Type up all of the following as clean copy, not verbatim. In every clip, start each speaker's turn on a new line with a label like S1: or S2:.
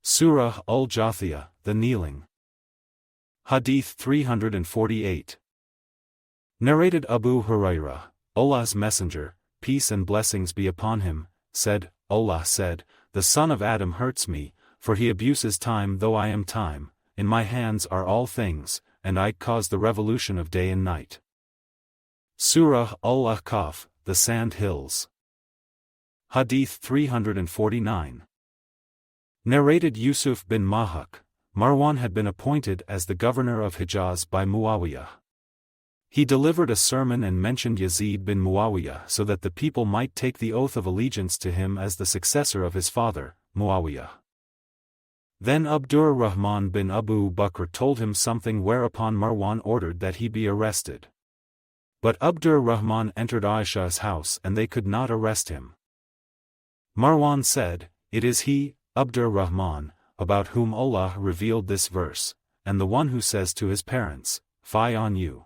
S1: Surah al-Jathiyah, the kneeling. Hadith 348. Narrated Abu Hurairah, Allah's Messenger, peace and blessings be upon him, said, Allah said, the son of Adam hurts me, for he abuses time though I am time, in my hands are all things, and I cause the revolution of day and night. Surah al-Ahqaf, the sand hills. Hadith 349. Narrated Yusuf bin Mahak, Marwan had been appointed as the governor of Hijaz by Muawiyah. He delivered a sermon and mentioned Yazid bin Muawiyah so that the people might take the oath of allegiance to him as the successor of his father, Muawiyah. Then Abdur Rahman bin Abu Bakr told him something whereupon Marwan ordered that he be arrested. But Abdur Rahman entered Aisha's house and they could not arrest him. Marwan said, It is he, Abdur Rahman, about whom Allah revealed this verse, and the one who says to his parents, Fie on you!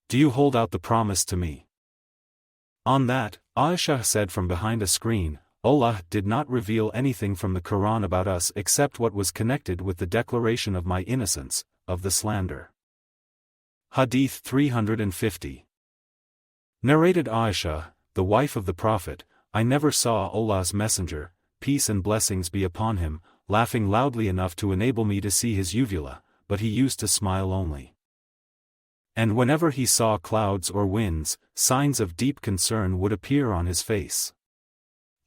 S1: Do you hold out the promise to me? On that, Aisha said from behind a screen, Allah did not reveal anything from the Qur'an about us except what was connected with the declaration of my innocence, of the slander. Hadith 350. Narrated Aisha, the wife of the Prophet, I never saw Allah's Messenger, peace and blessings be upon him, laughing loudly enough to enable me to see his uvula, but he used to smile only. And whenever he saw clouds or winds, signs of deep concern would appear on his face.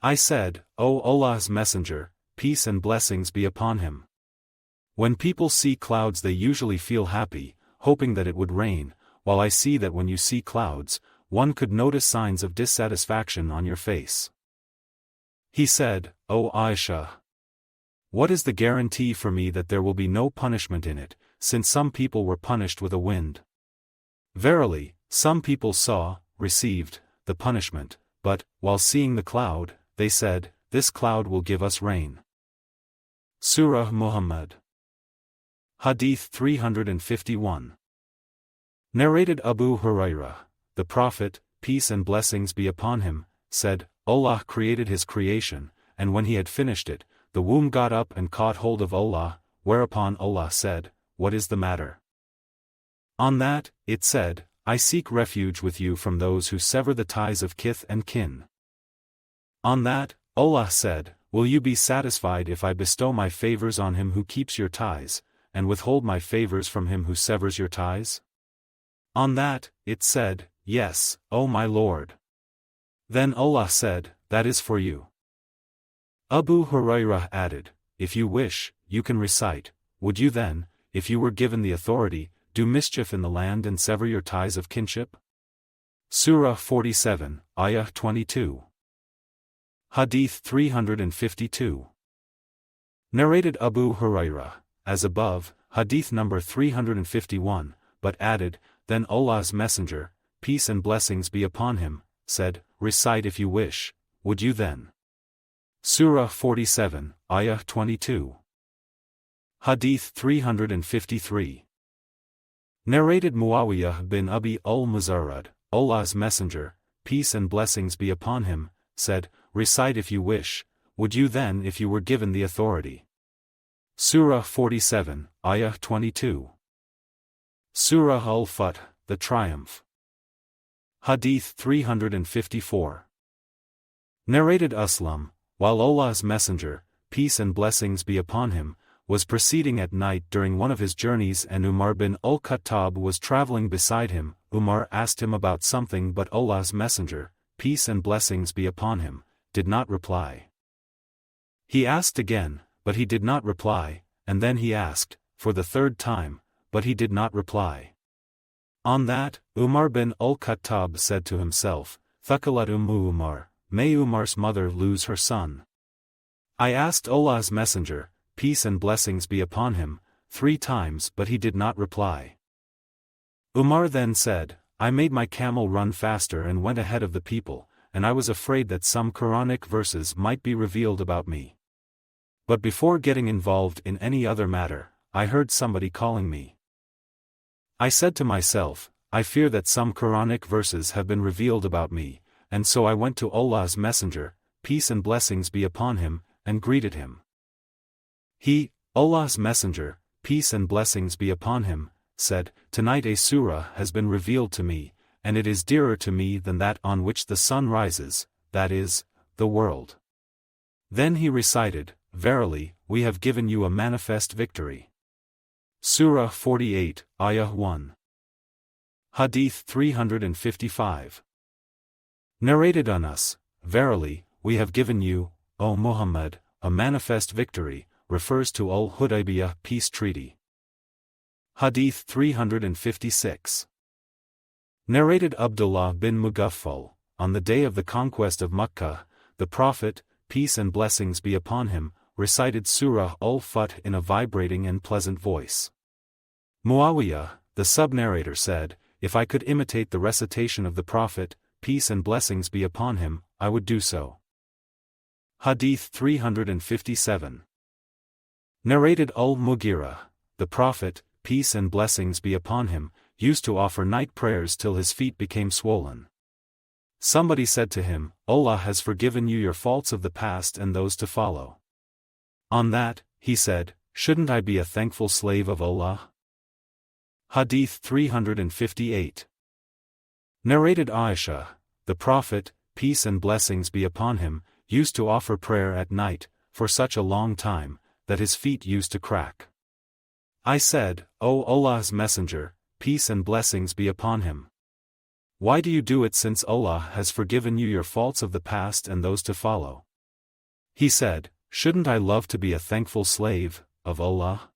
S1: I said, O Allah's Messenger, peace and blessings be upon him. When people see clouds they usually feel happy, hoping that it would rain, while I see that when you see clouds, one could notice signs of dissatisfaction on your face. He said, O Aisha, what is the guarantee for me that there will be no punishment in it, since some people were punished with a wind? Verily, some people received, the punishment, but, while seeing the cloud, they said, This cloud will give us rain. Surah Muḥammad. Hadith 351. Narrated Abu Hurairah, the Prophet, peace and blessings be upon him, said, Allah created his creation, and when he had finished it, the womb got up and caught hold of Allah, whereupon Allah said, What is the matter? On that, it said, I seek refuge with you from those who sever the ties of kith and kin. On that, Allah said, Will you be satisfied if I bestow my favors on him who keeps your ties, and withhold my favors from him who severs your ties? On that, it said, Yes, O my Lord. Then Allah said, That is for you. Abu Hurairah added, If you wish, you can recite, would you then, if you were given the authority, do mischief in the land and sever your ties of kinship? Surah 47, Ayah 22. Hadith 352. Narrated Abu Hurairah, as above, Hadith number 351, but added, Then Allah's Messenger, peace and blessings be upon him, said, Recite if you wish, would you then? Surah 47, Ayah 22. Hadith 353. Narrated Muawiyah bin Abi al-Muzarrad, Allah's Messenger, peace and blessings be upon him, said, Recite if you wish, would you then if you were given the authority? Surah 47, Ayah 22. Surah al-Fath, the Triumph. Hadith 354. Narrated Aslam, while Allah's Messenger, peace and blessings be upon him, was proceeding at night during one of his journeys and Umar bin al-Khattab was traveling beside him, Umar asked him about something but Allah's Messenger, peace and blessings be upon him, did not reply. He asked again, but he did not reply, and then he asked, for the third time, but he did not reply. On that, Umar bin al-Khattab said to himself, Thakalat Ummu Umar, may Umar's mother lose her son. I asked Allah's Messenger, peace and blessings be upon him, 3 times but he did not reply. Umar then said, I made my camel run faster and went ahead of the people, and I was afraid that some Quranic verses might be revealed about me. But before getting involved in any other matter, I heard somebody calling me. I said to myself, I fear that some Quranic verses have been revealed about me, and so I went to Allah's Messenger, peace and blessings be upon him, and greeted him. He, Allah's Messenger, peace and blessings be upon him, said, "Tonight a surah has been revealed to me, and it is dearer to me than that on which the sun rises, that is, the world." Then he recited, "Verily, we have given you a manifest victory." Surah 48, Ayah 1. Hadith 355. Narrated on us, "Verily, we have given you, O Muhammad, a manifest victory," refers to Al-Hudaybiyah peace treaty. Hadith 356. Narrated Abdullah bin Mughaffal, on the day of the conquest of Makkah, the Prophet, peace and blessings be upon him, recited Surah Al-Fath in a vibrating and pleasant voice. Muawiyah, the sub-narrator said, "If I could imitate the recitation of the Prophet, peace and blessings be upon him, I would do so." Hadith 357. Narrated Al-Mughira, the Prophet, peace and blessings be upon him, used to offer night prayers till his feet became swollen. Somebody said to him, "Allah has forgiven you your faults of the past and those to follow." On that, he said, "Shouldn't I be a thankful slave of Allah?" Hadith 358. Narrated Aisha, the Prophet, peace and blessings be upon him, used to offer prayer at night, for such a long time, that his feet used to crack. I said, "O Allah's Messenger, peace and blessings be upon him. Why do you do it since Allah has forgiven you your faults of the past and those to follow?" He said, "Shouldn't I love to be a thankful slave of Allah?"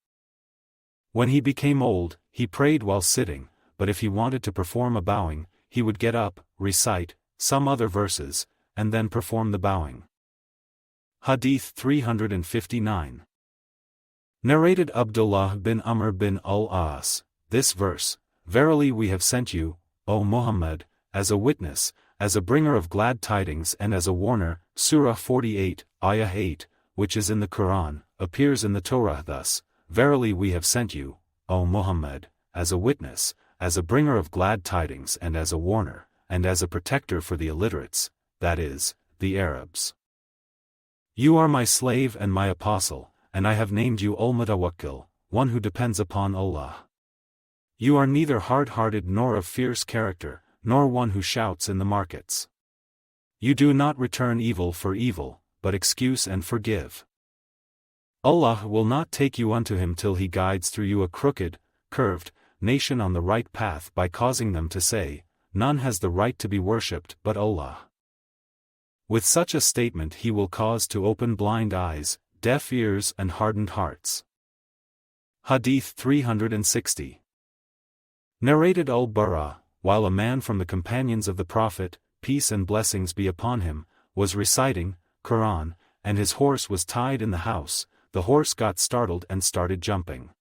S1: When he became old, he prayed while sitting, but if he wanted to perform a bowing, he would get up, recite some other verses, and then perform the bowing. Hadith 359. Narrated Abdullah bin Amr bin al-As, this verse, "Verily we have sent you, O Muhammad, as a witness, as a bringer of glad tidings and as a warner," Surah 48, Ayah 8, which is in the Qur'an, appears in the Torah thus, "Verily we have sent you, O Muhammad, as a witness, as a bringer of glad tidings and as a warner, and as a protector for the illiterates, that is, the Arabs. You are my slave and my apostle, and I have named you Al-Mutawakkil, one who depends upon Allah. You are neither hard-hearted nor of fierce character, nor one who shouts in the markets. You do not return evil for evil, but excuse and forgive. Allah will not take you unto him till he guides through you a crooked, curved, nation on the right path by causing them to say, 'None has the right to be worshipped but Allah.' With such a statement he will cause to open blind eyes, deaf ears and hardened hearts." Hadith 360. Narrated Al-Bara, while a man from the companions of the Prophet, peace and blessings be upon him, was reciting Qur'an, and his horse was tied in the house, the horse got startled and started jumping.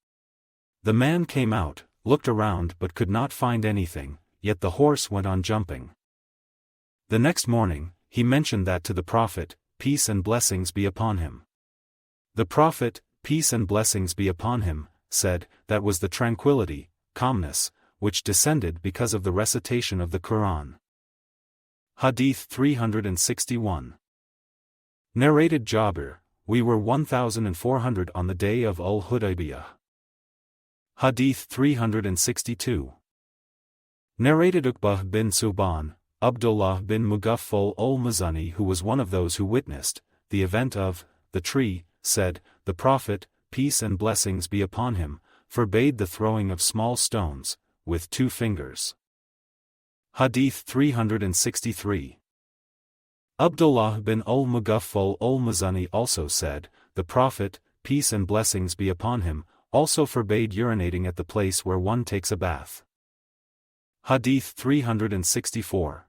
S1: The man came out, looked around but could not find anything, yet the horse went on jumping. The next morning, he mentioned that to the Prophet, peace and blessings be upon him. The Prophet, peace and blessings be upon him, said, "That was the tranquility, calmness, which descended because of the recitation of the Qur'an." Hadith 361. Narrated Jabir, "We were 1,400 on the day of Al-Hudaybiyah." Hadith 362. Narrated Uqbah bin Suban, Abdullah bin Mughaffal al-Muzani, who was one of those who witnessed the event of the tree, said, "The Prophet, peace and blessings be upon him, forbade the throwing of small stones with 2 fingers. Hadith 363. Abdullah bin al-Mughaffal al-Muzani also said, "The Prophet, peace and blessings be upon him, also forbade urinating at the place where one takes a bath." Hadith 364.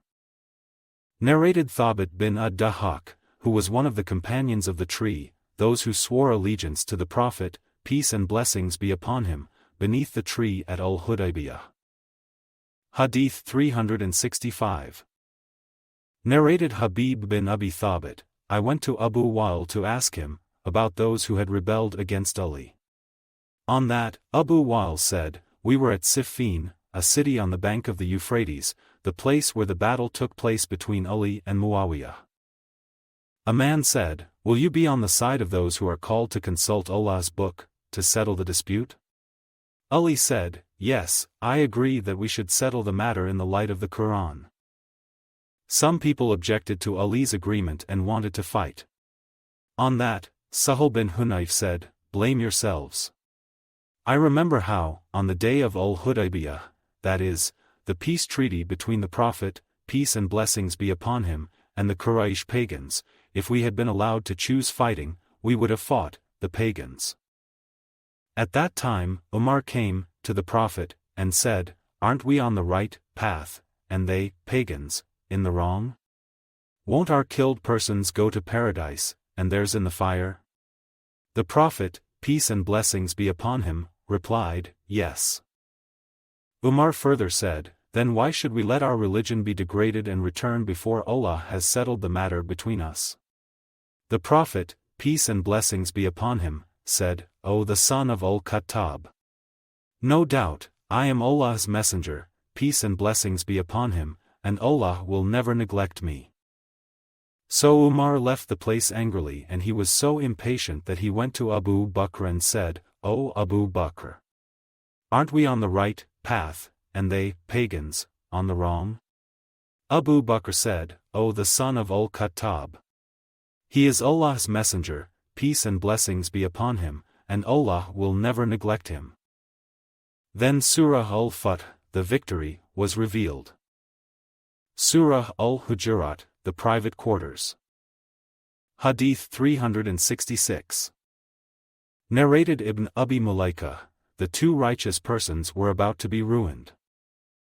S1: Narrated Thabit bin ad-Dahhak, who was one of the companions of the tree, those who swore allegiance to the Prophet, peace and blessings be upon him, beneath the tree at Al-Hudaybiyah. Hadith 365. Narrated Habib bin Abi Thabit, "I went to Abu Wa'il to ask him about those who had rebelled against Ali. On that, Abu Wa'il said, 'We were at Siffin, a city on the bank of the Euphrates, the place where the battle took place between Ali and Muawiyah. A man said, "Will you be on the side of those who are called to consult Allah's book, to settle the dispute?" Ali said, "Yes, I agree that we should settle the matter in the light of the Qur'an." Some people objected to Ali's agreement and wanted to fight. On that, Sahal bin Hunayf said, "Blame yourselves. I remember how, on the day of al-Hudaybiyah, that is, the peace treaty between the Prophet, peace and blessings be upon him, and the Quraysh pagans, if we had been allowed to choose fighting, we would have fought the pagans. At that time, Umar came to the Prophet, and said, Aren't we on the right path, and they, pagans, in the wrong? Won't our killed persons go to paradise, and theirs in the fire? The Prophet, peace and blessings be upon him, replied, Yes. Umar further said, Then why should we let our religion be degraded and return before Allah has settled the matter between us? The Prophet, peace and blessings be upon him, said, O the son of al-Khattab! No doubt, I am Allah's messenger, peace and blessings be upon him, and Allah will never neglect me. So Umar left the place angrily, and he was so impatient that he went to Abu Bakr and said, O Abu Bakr! Aren't we on the right path, and they, pagans, on the wrong? Abu Bakr said, O the son of al-Khattab! He is Allah's messenger, peace and blessings be upon him, and Allah will never neglect him. Then Surah al-Fath, the victory, was revealed. Surah al-Hujurat, the private quarters. Hadith 366. Narrated Ibn Abi Mulaika, the two righteous persons were about to be ruined.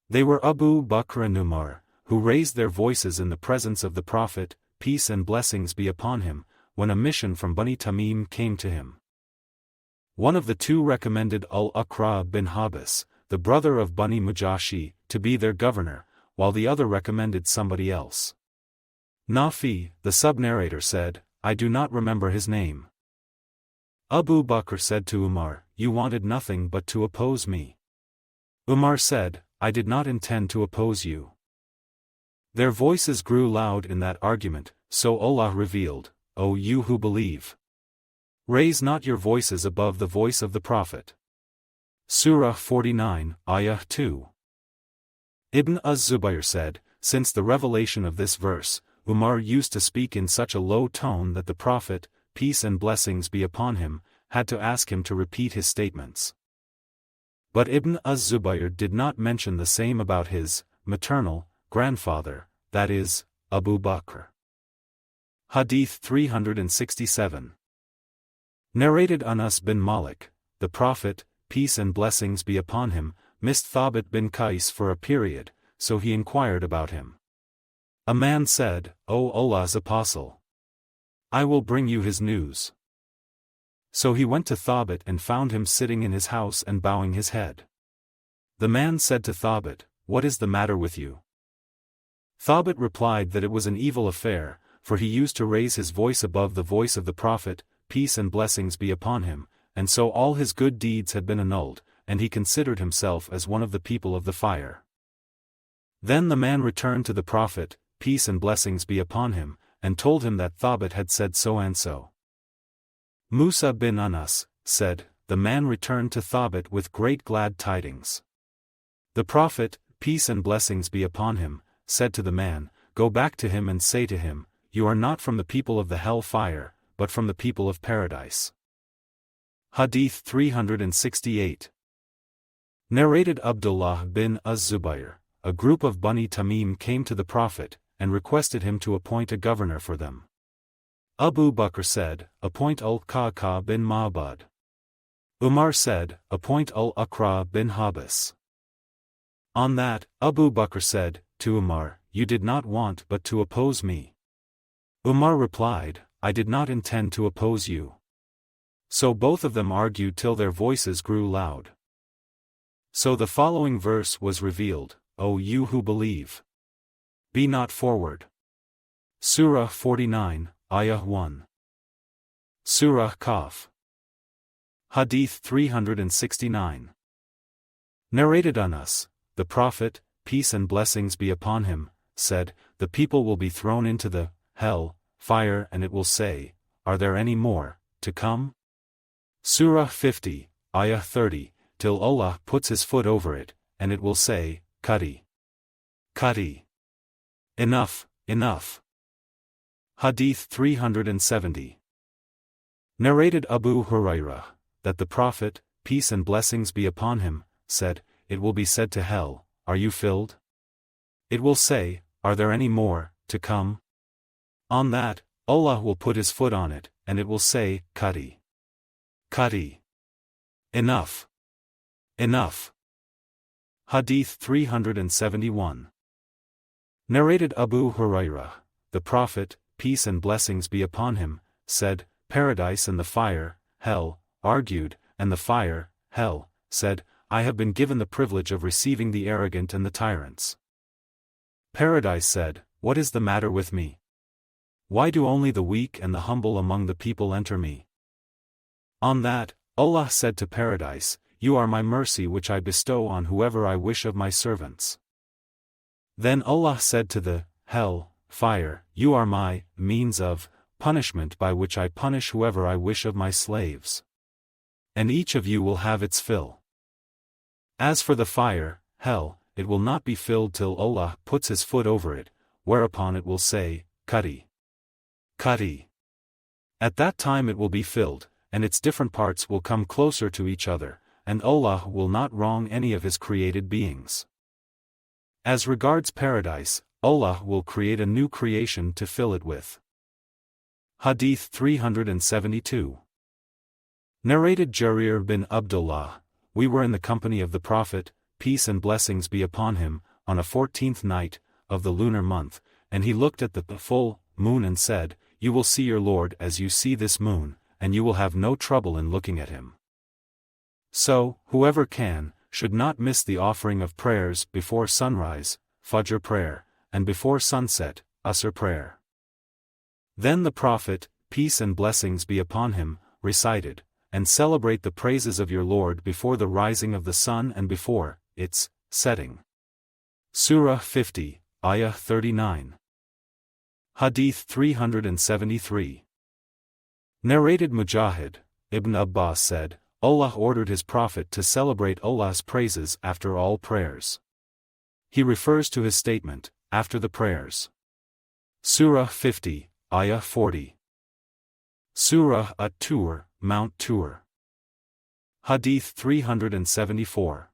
S1: They were Abu Bakr and Umar, who raised their voices in the presence of the Prophet, peace and blessings be upon him, when a mission from Bani Tamim came to him. One of the two recommended Al-Aqra bin Habis, the brother of Bani Mujashi, to be their governor, while the other recommended somebody else. Nafi, the sub-narrator said, I do not remember his name. Abu Bakr said to Umar, You wanted nothing but to oppose me. Umar said, I did not intend to oppose you. Their voices grew loud in that argument, so Allah revealed, O you who believe! Raise not your voices above the voice of the Prophet. Surah 49, Ayah 2. Ibn Az-Zubayr said, Since the revelation of this verse, Umar used to speak in such a low tone that the Prophet, peace and blessings be upon him, had to ask him to repeat his statements. But Ibn Az-Zubayr did not mention the same about his maternal grandfather, that is, Abu Bakr. Hadith 367. Narrated Anas bin Malik, the Prophet, peace and blessings be upon him, missed Thabit bin Qais for a period, so he inquired about him. A man said, O Allah's apostle! I will bring you his news. So he went to Thabit and found him sitting in his house and bowing his head. The man said to Thabit, What is the matter with you? Thabit replied that it was an evil affair, for he used to raise his voice above the voice of the Prophet, peace and blessings be upon him, and so all his good deeds had been annulled, and he considered himself as one of the people of the fire. Then the man returned to the Prophet, peace and blessings be upon him, and told him that Thabit had said so and so. Musa bin Anas said, The man returned to Thabit with great glad tidings. The Prophet, peace and blessings be upon him, said to the man, Go back to him and say to him, You are not from the people of the hell fire, but from the people of paradise. Hadith 368. Narrated Abdullah bin Az-Zubayr, a group of Bani Tamim came to the Prophet, and requested him to appoint a governor for them. Abu Bakr said, Appoint al-Qa'qa bin Ma'bad. Umar said, Appoint al-Aqra bin Habis. On that, Abu Bakr said, to Umar, You did not want but to oppose me. Umar replied, I did not intend to oppose you. So both of them argued till their voices grew loud. So the following verse was revealed, O you who believe! Be not forward. Surah 49, Ayah 1. Surah Qaf. Hadith 369. Narrated Anas, the Prophet, peace and blessings be upon him, said, The people will be thrown into the hell fire, and it will say, are there any more to come? Surah 50, Ayah 30, till Allah puts his foot over it, and it will say, Qadi. Qadi. Enough, enough. Hadith 370. Narrated Abu Hurairah, that the Prophet, peace and blessings be upon him, said, it will be said to hell, are you filled? It will say, are there any more to come? On that, Allah will put his foot on it, and it will say, Qadi. Qadi. Enough. Enough. Hadith 371. Narrated Abu Hurairah, the Prophet, peace and blessings be upon him, said, Paradise and the fire, hell, argued, and the fire, hell, said, I have been given the privilege of receiving the arrogant and the tyrants. Paradise said, what is the matter with me? Why do only the weak and the humble among the people enter me? On that, Allah said to Paradise, you are my mercy which I bestow on whoever I wish of my servants. Then Allah said to the hell, fire, you are my means of punishment by which I punish whoever I wish of my slaves. And each of you will have its fill. As for the fire, hell, it will not be filled till Allah puts his foot over it, whereupon it will say, Qadi. Qadi. At that time it will be filled, and its different parts will come closer to each other, and Allah will not wrong any of his created beings. As regards paradise, Allah will create a new creation to fill it with. Hadith 372. Narrated Jarir bin Abdullah, we were in the company of the Prophet, peace and blessings be upon him, on a 14th night of the lunar month, and he looked at the full moon and said, you will see your Lord as you see this moon, and you will have no trouble in looking at him. So, whoever can, should not miss the offering of prayers before sunrise, Fajr prayer, and before sunset, Asr prayer. Then the Prophet, peace and blessings be upon him, recited, and celebrate the praises of your Lord before the rising of the sun and before its setting. Surah 50, Ayah 39. Hadith 373. Narrated Mujahid, Ibn Abbas said, Allah ordered his Prophet to celebrate Allah's praises after all prayers. He refers to his statement, after the prayers. Surah 50, Ayah 40. Surah at-Tur, Mount Tur. Hadith 374.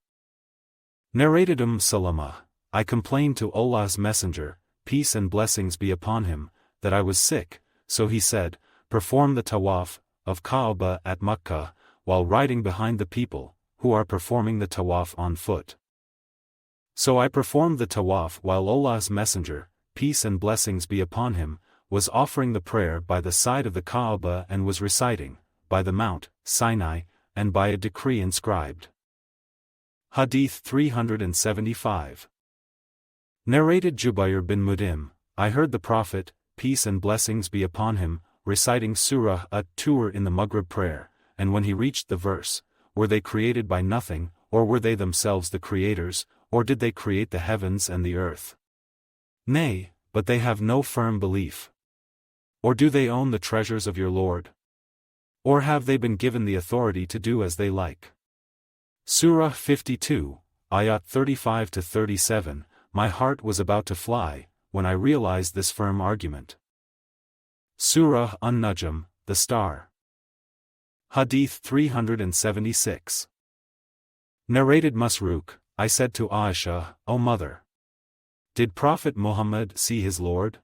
S1: Narrated Salama, I complained to Allah's Messenger, peace and blessings be upon him, that I was sick, so he said, perform the tawaf of Kaaba at Makkah, while riding behind the people, who are performing the tawaf on foot. So I performed the tawaf while Allah's Messenger, peace and blessings be upon him, was offering the prayer by the side of the Kaaba and was reciting, by the Mount Sinai, and by a decree inscribed. Hadith 375. Narrated Jubayr bin Mut'im, I heard the Prophet, peace and blessings be upon him, reciting Surah at-Tur in the Maghrib prayer, and when he reached the verse, were they created by nothing, or were they themselves the creators, or did they create the heavens and the earth? Nay, but they have no firm belief. Or do they own the treasures of your Lord? Or have they been given the authority to do as they like? Surah 52, Ayat 35-37, my heart was about to fly, when I realized this firm argument. Surah an-Najm, the Star. Hadith 376. Narrated Masruq, I said to Aisha, O mother, did Prophet Muḥammad see his Lord?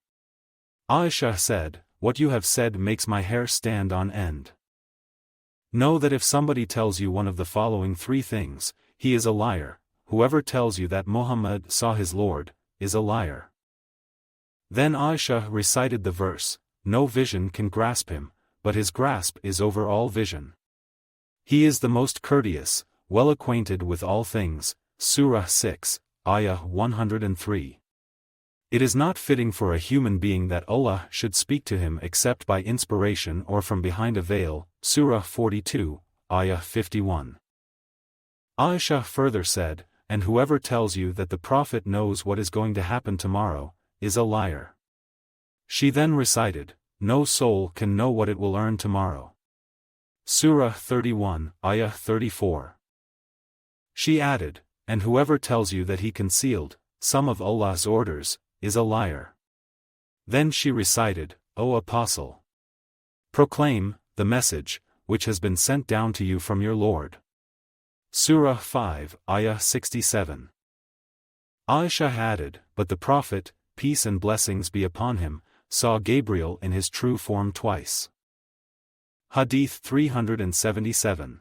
S1: Aisha said, what you have said makes my hair stand on end. Know that if somebody tells you one of the following three things, he is a liar. Whoever tells you that Muḥammad saw his Lord, is a liar. Then Aisha recited the verse, no vision can grasp him, but his grasp is over all vision. He is the most courteous, well acquainted with all things, Surah 6, Ayah 103. It is not fitting for a human being that Allah should speak to him except by inspiration or from behind a veil, Surah 42, Ayah 51. Aisha further said, and whoever tells you that the Prophet knows what is going to happen tomorrow, is a liar. She then recited, no soul can know what it will earn tomorrow. Surah 31, Ayah 34. She added, and whoever tells you that he concealed some of Allah's orders is a liar. Then she recited, O Apostle, proclaim the message which has been sent down to you from your Lord. Surah 5, Ayah 67. Aisha added, but the Prophet, peace and blessings be upon him, saw Gabriel in his true form twice. Hadith 377.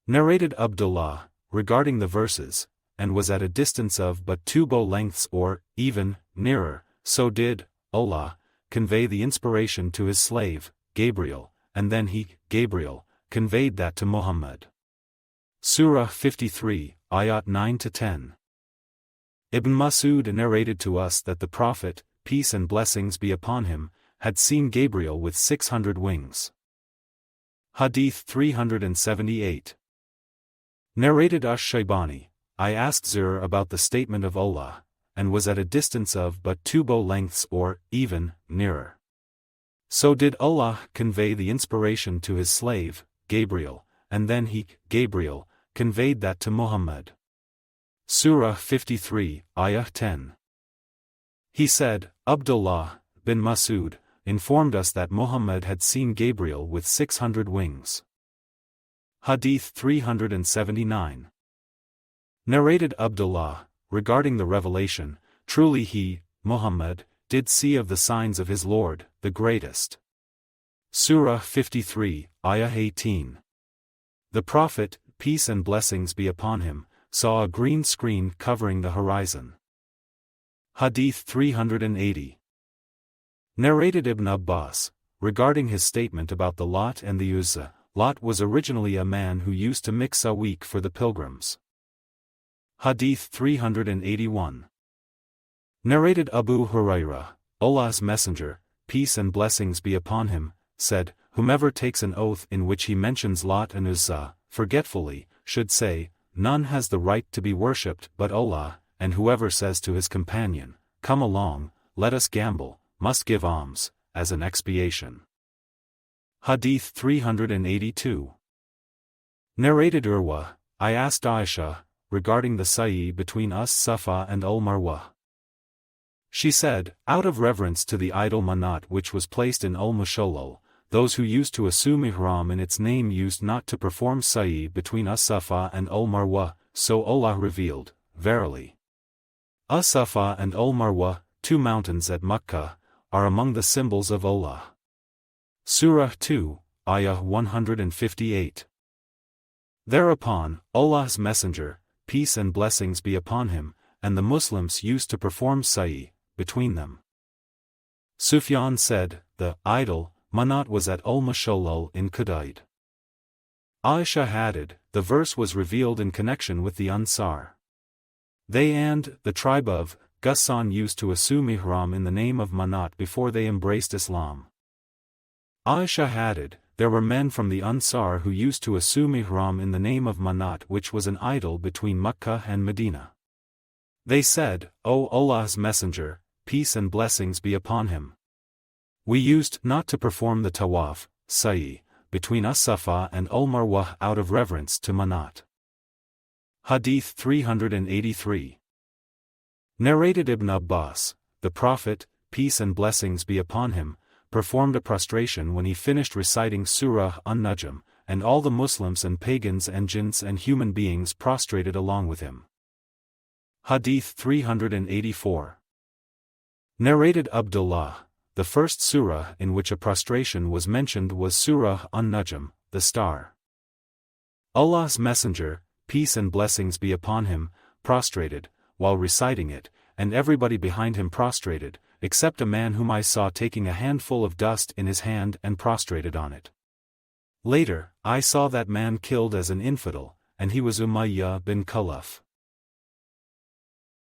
S1: Narrated Abdullah, regarding the verses, and was at a distance of but 2 bow lengths or, even, nearer, so did Allah convey the inspiration to his slave, Gabriel, and then he, Gabriel, conveyed that to Muḥammad. Surah 53, Ayat 9-10. Ibn Mas'ud narrated to us that the Prophet, peace and blessings be upon him, had seen Gabriel with 600 wings. Hadith 378. Narrated Ash-Shaybani, I asked Zur about the statement of Allah, and was at a distance of but 2 bow lengths or, even, nearer. So did Allah convey the inspiration to his slave, Gabriel, and then he, Gabriel, conveyed that to Muḥammad. Surah 53, Ayah 10. He said, Abdullah bin Mas'ud informed us that Muḥammad had seen Gabriel with 600 wings. Hadith 379. Narrated Abdullah, regarding the revelation, truly he, Muḥammad, did see of the signs of his Lord, the Greatest. Surah 53, Ayah 18. The Prophet, peace and blessings be upon him, saw a green screen covering the horizon. Hadith 380. Narrated Ibn Abbas, regarding his statement about the Lat and the Uzza, Lot was originally a man who used to mix a week for the pilgrims. Hadith 381. Narrated Abu Hurairah, Allah's Messenger, peace and blessings be upon him, said, whomever takes an oath in which he mentions Lat and Uzza, forgetfully, should say, none has the right to be worshipped but Allah, and whoever says to his companion, come along, let us gamble, must give alms, as an expiation. Hadith 382. Narrated Urwa, I asked Aisha, regarding the sa'i between As-Safa and Al-Marwa. She said, out of reverence to the idol Manat which was placed in Al-Mushallal, those who used to assume ihram in its name used not to perform sa'i between As-Safa and Al-Marwa, so Allah revealed, Verily, As-Safa and Al-Marwa, 2 mountains at Makkah, are among the symbols of Allah. Surah 2, Ayah 158. Thereupon, Allah's Messenger, peace and blessings be upon him, and the Muslims used to perform sa'i between them. Sufyan said, the idol, Manat was at Al-Mushallal in Qudayd. Aisha added, the verse was revealed in connection with the Ansar. They and the tribe of Ghassan used to assume ihram in the name of Manat before they embraced Islam. Aisha added, there were men from the Ansar who used to assume ihram in the name of Manat which was an idol between Mecca and Medina. They said, O Allah's Messenger, peace and blessings be upon him. We used not to perform the tawaf, sa'i, between As-Safa and Al-Marwa out of reverence to Manat. Hadith 383. Narrated Ibn Abbas, the Prophet, peace and blessings be upon him, performed a prostration when he finished reciting Surah an-Najm, and all the Muslims and pagans and jinns and human beings prostrated along with him. Hadith 384. Narrated Abdullah, the first surah in which a prostration was mentioned was Surah an-Najm, the star. Allah's Messenger, peace and blessings be upon him, prostrated, while reciting it, and everybody behind him prostrated, except a man whom I saw taking a handful of dust in his hand and prostrated on it. Later, I saw that man killed as an infidel, and he was Umayyah bin Khalaf.